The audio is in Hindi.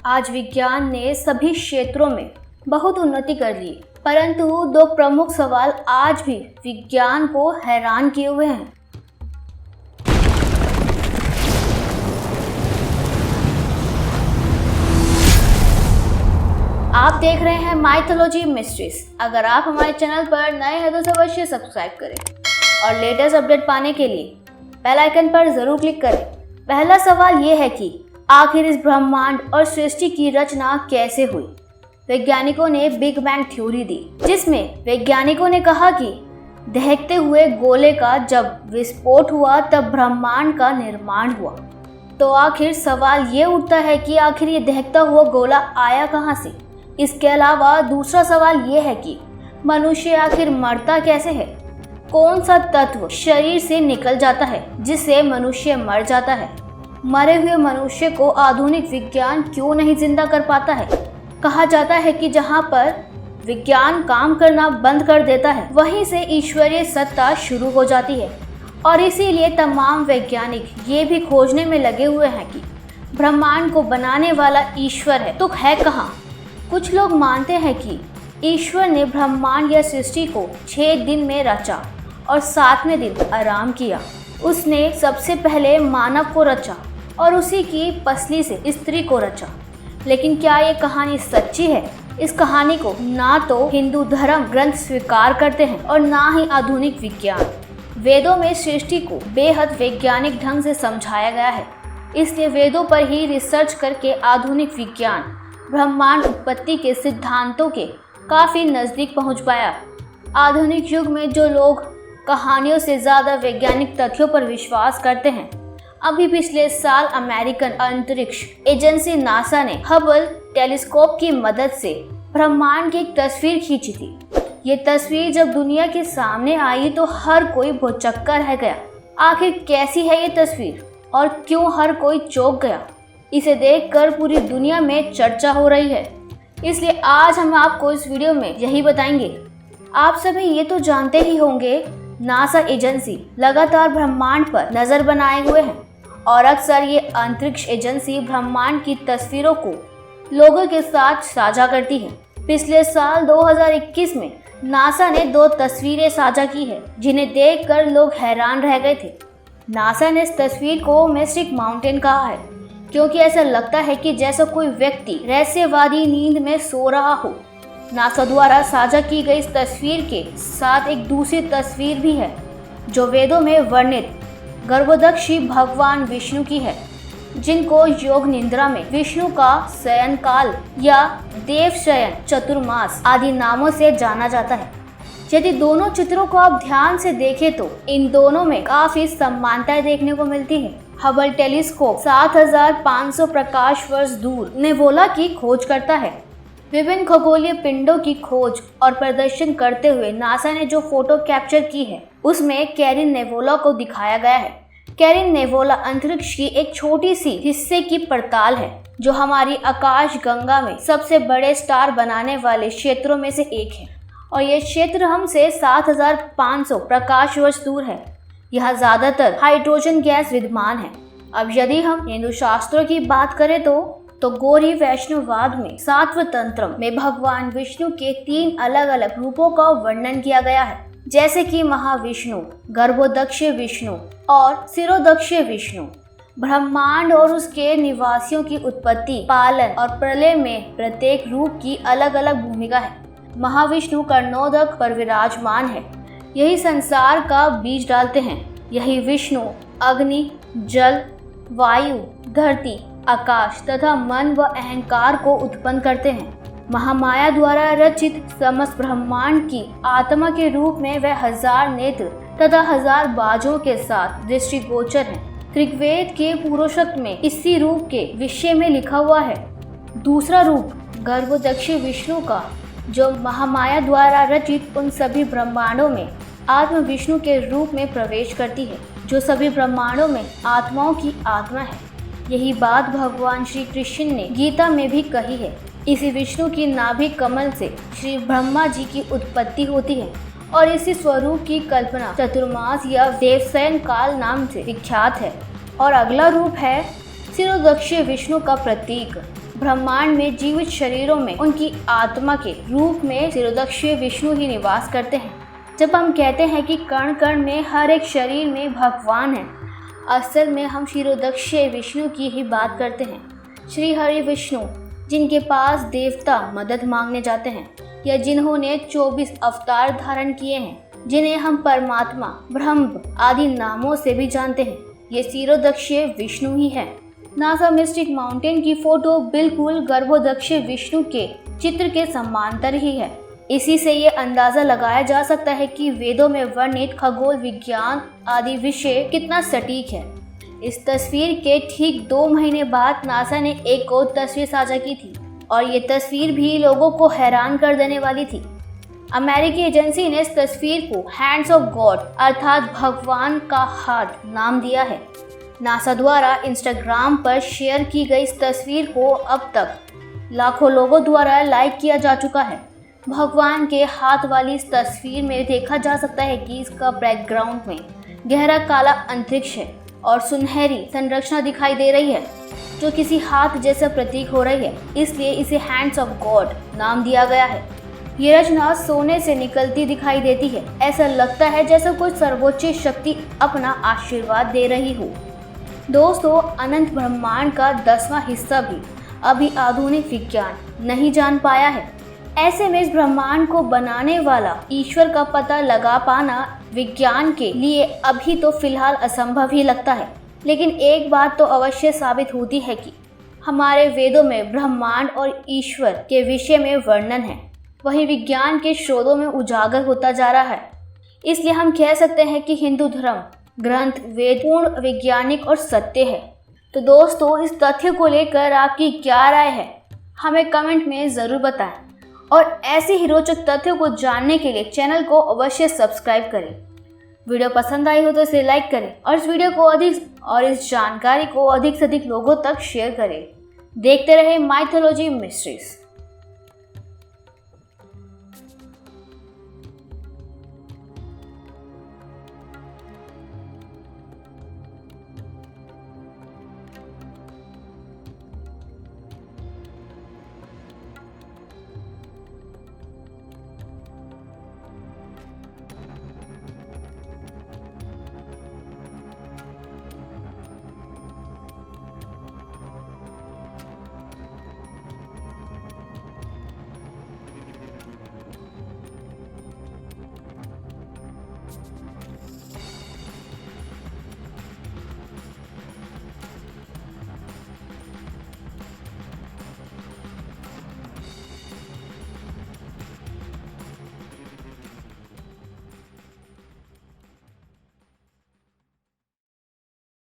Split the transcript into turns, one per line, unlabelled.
आज विज्ञान ने सभी क्षेत्रों में बहुत उन्नति कर ली, परंतु दो प्रमुख सवाल आज भी विज्ञान को हैरान किए हुए हैं। आप देख रहे हैं माइथोलॉजी मिस्ट्रीज। अगर आप हमारे चैनल पर नए हैं तो अवश्य सब्सक्राइब करें और लेटेस्ट अपडेट पाने के लिए बेल आइकन पर जरूर क्लिक करें। पहला सवाल ये है कि आखिर इस ब्रह्मांड और सृष्टि की रचना कैसे हुई। वैज्ञानिकों ने बिग बैंग थ्योरी दी, जिसमें वैज्ञानिकों ने कहा कि दहकते हुए गोले का जब विस्फोट हुआ तब ब्रह्मांड का निर्माण हुआ। तो आखिर सवाल ये उठता है कि आखिर ये दहकता हुआ गोला आया कहाँ से। इसके अलावा दूसरा सवाल ये है कि मनुष्य आखिर मरता कैसे है। कौन सा तत्व शरीर से निकल जाता है जिससे मनुष्य मर जाता है। मरे हुए मनुष्य को आधुनिक विज्ञान क्यों नहीं जिंदा कर पाता है। कहा जाता है कि जहाँ पर विज्ञान काम करना बंद कर देता है वहीं से ईश्वरीय सत्ता शुरू हो जाती है, और इसीलिए तमाम वैज्ञानिक ये भी खोजने में लगे हुए हैं कि ब्रह्मांड को बनाने वाला ईश्वर है तो है कहाँ। कुछ लोग मानते हैं कि ईश्वर ने ब्रह्मांड या सृष्टि को 6 दिन में रचा और 7वें दिन आराम किया। उसने सबसे पहले मानव को रचा और उसी की पसली से स्त्री को रचा। लेकिन क्या ये कहानी सच्ची है? इस कहानी को ना तो हिंदू धर्म ग्रंथ स्वीकार करते हैं और ना ही आधुनिक विज्ञान। वेदों में सृष्टि को बेहद वैज्ञानिक ढंग से समझाया गया है, इसलिए वेदों पर ही रिसर्च करके आधुनिक विज्ञान ब्रह्मांड उत्पत्ति के सिद्धांतों के काफ़ी नज़दीक पहुंच पाया। आधुनिक युग में जो लोग कहानियों से ज़्यादा वैज्ञानिक तथ्यों पर विश्वास करते हैं, अभी पिछले साल अमेरिकन अंतरिक्ष एजेंसी नासा ने हबल टेलीस्कोप की मदद से ब्रह्मांड की एक तस्वीर खींची थी। ये तस्वीर जब दुनिया के सामने आई तो हर कोई भौचक्का रह गया। आखिर कैसी है ये तस्वीर और क्यों हर कोई चौंक गया, इसे देखकर पूरी दुनिया में चर्चा हो रही है। इसलिए आज हम आपको इस वीडियो में यही बताएंगे। आप सभी ये तो जानते ही होंगे, नासा एजेंसी लगातार ब्रह्मांड पर नज़र बनाए हुए हैं और अक्सर ये अंतरिक्ष एजेंसी ब्रह्मांड की तस्वीरों को लोगों के साथ साझा करती है। पिछले साल 2021 में नासा ने 2 तस्वीरें साझा की है जिन्हें देखकर लोग हैरान रह गए थे। नासा ने इस तस्वीर को मिस्टिक माउंटेन कहा है, क्योंकि ऐसा लगता है कि जैसा कोई व्यक्ति रहस्यवादी नींद में सो रहा हो। नासा द्वारा साझा की गई इस तस्वीर के साथ एक दूसरी तस्वीर भी है जो वेदों में वर्णित गर्भोदक्षी भगवान विष्णु की है, जिनको योग निद्रा में विष्णु का शयन काल या देव शयन चतुर्मास आदि नामों से जाना जाता है। यदि दोनों चित्रों को आप ध्यान से देखें तो इन दोनों में काफी समानताएं देखने को मिलती है। हबल टेलीस्कोप 7500 प्रकाश वर्ष दूर नेबुला की खोज करता है। विभिन्न खगोलीय पिंडों की खोज और प्रदर्शन करते हुए नासा ने जो फोटो कैप्चर की है उसमें कैरिन नेबुला को दिखाया गया है। कैरिन नेबुला अंतरिक्ष की एक छोटी सी हिस्से की पड़ताल है जो हमारी आकाश गंगा में सबसे बड़े स्टार बनाने वाले क्षेत्रों में से एक है, और ये क्षेत्र हमसे 7500 प्रकाश वर्ष दूर है। यहाँ ज्यादातर हाइड्रोजन गैस विद्यमान है। अब यदि हम हिंदू शास्त्रों की बात करें तो गौरी वैष्णववाद में सातवें तंत्र में भगवान विष्णु के 3 अलग अलग रूपों का वर्णन किया गया है, जैसे कि महाविष्णु, गर्भोदक्ष विष्णु और शिरोदक्ष विष्णु। ब्रह्मांड और उसके निवासियों की उत्पत्ति, पालन और प्रलय में प्रत्येक रूप की अलग अलग भूमिका है। महाविष्णु कर्णोदक पर विराजमान है, यही संसार का बीज डालते हैं। यही विष्णु अग्नि, जल, वायु, धरती, आकाश तथा मन व अहंकार को उत्पन्न करते हैं। महामाया द्वारा रचित समस्त ब्रह्मांड की आत्मा के रूप में वह 1000 नेत्र तथा 1000 बाजों के साथ दृष्टिगोचर है। ऋग्वेद के पुरुषोक्त में इसी रूप के विषय में लिखा हुआ है। दूसरा रूप गर्भोदक्ष विष्णु का, जो महामाया द्वारा रचित उन सभी ब्रह्मांडों में आत्म विष्णु के रूप में प्रवेश करती है, जो सभी ब्रह्मांडों में आत्माओं की आत्मा है। यही बात भगवान श्री कृष्ण ने गीता में भी कही है। इसी विष्णु की नाभि कमल से श्री ब्रह्मा जी की उत्पत्ति होती है और इसी स्वरूप की कल्पना चतुर्मास या देवशयन काल नाम से विख्यात है। और अगला रूप है शिरोदक्ष विष्णु का प्रतीक, ब्रह्मांड में जीवित शरीरों में उनकी आत्मा के रूप में क्षीरोदक्षीय विष्णु ही निवास करते हैं। जब हम कहते हैं कि कण कण में हर एक शरीर में भगवान है, असल में हम क्षीरोदक्षीय विष्णु की ही बात करते हैं। श्री हरि विष्णु, जिनके पास देवता मदद मांगने जाते हैं या जिन्होंने 24 अवतार धारण किए हैं, जिन्हें हम परमात्मा, ब्रह्म आदि नामों से भी जानते हैं, ये क्षीरोदक्षीय विष्णु ही है। नासा मिस्टिक माउंटेन की फोटो बिल्कुल गर्भोदक्षीय विष्णु के चित्र के समांतर ही है। इसी से ये अंदाजा लगाया जा सकता है कि वेदों में वर्णित खगोल विज्ञान आदि विषय कितना सटीक है। इस तस्वीर के ठीक 2 महीने बाद नासा ने एक और तस्वीर साझा की थी और ये तस्वीर भी लोगों को हैरान कर देने वाली थी। अमेरिकी एजेंसी ने इस तस्वीर को हैंड्स ऑफ गॉड अर्थात भगवान का हाथ नाम दिया है। नासा द्वारा इंस्टाग्राम पर शेयर की गई इस तस्वीर को अब तक लाखों लोगों द्वारा लाइक किया जा चुका है। भगवान के हाथ वाली इस तस्वीर में देखा जा सकता है कि इसका बैकग्राउंड में गहरा काला अंतरिक्ष है और सुनहरी संरचना दिखाई दे रही है जो किसी हाथ जैसा प्रतीक हो रही है, इसलिए इसे हैंड्स ऑफ गॉड नाम दिया गया है। ये रचना सोने से निकलती दिखाई देती है। ऐसा लगता है जैसे कोई सर्वोच्च शक्ति अपना आशीर्वाद दे रही हो। दोस्तों, अनंत ब्रह्मांड का 10वां हिस्सा भी अभी आधुनिक विज्ञान नहीं जान पाया है। ऐसे में इस ब्रह्मांड को बनाने वाला ईश्वर का पता लगा पाना विज्ञान के लिए अभी तो फिलहाल असंभव ही लगता है। लेकिन एक बात तो अवश्य साबित होती है कि हमारे वेदों में ब्रह्मांड और ईश्वर के विषय में वर्णन है, वही विज्ञान के स्रोतों में उजागर होता जा रहा है। इसलिए हम कह सकते हैं कि हिंदू धर्म ग्रंथ वेद पूर्ण वैज्ञानिक और सत्य है। तो दोस्तों, इस तथ्य को लेकर आपकी क्या राय है, हमें कमेंट में ज़रूर बताएं और ऐसे ही रोचक तथ्यों को जानने के लिए चैनल को अवश्य सब्सक्राइब करें। वीडियो पसंद आई हो तो इसे लाइक करें और इस जानकारी को अधिक से अधिक लोगों तक शेयर करें। देखते रहे माइथोलॉजी मिस्ट्रीज।